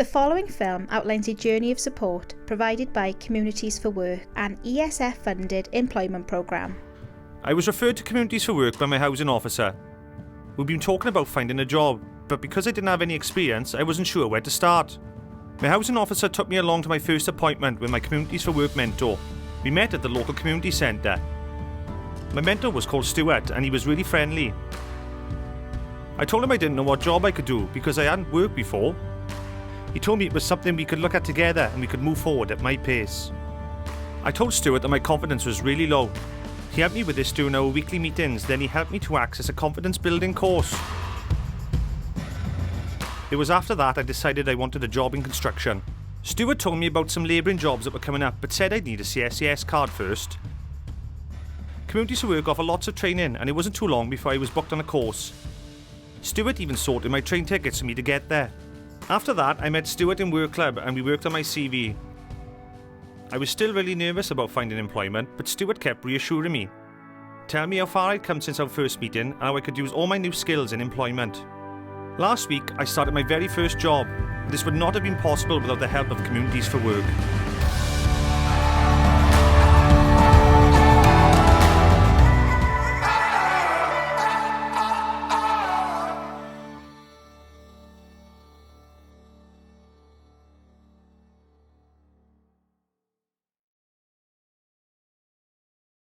The following film outlines a journey of support provided by Communities for Work, an ESF-funded employment programme. I was referred to Communities for Work by my housing officer. We'd been talking about finding a job, but because I didn't have any experience, I wasn't sure where to start. My housing officer took me along to my first appointment with my Communities for Work mentor. We met at the local community centre. My mentor was called Stuart and he was really friendly. I told him I didn't know what job I could do because I hadn't worked before. He told me it was something we could look at together and we could move forward at my pace. I told Stuart that my confidence was really low. He helped me with this during our weekly meetings, then he helped me to access a confidence building course. It was after that I decided I wanted a job in construction. Stuart told me about some labouring jobs that were coming up but said I'd need a CSCS card first. Communities for Work offer lots of training and it wasn't too long before I was booked on a course. Stuart even sorted my train tickets for me to get there. After that, I met Stuart in Work Club and we worked on my CV. I was still really nervous about finding employment, but Stuart kept reassuring me, telling me how far I'd come since our first meeting and how I could use all my new skills in employment. Last week, I started my very first job. This would not have been possible without the help of Communities for Work.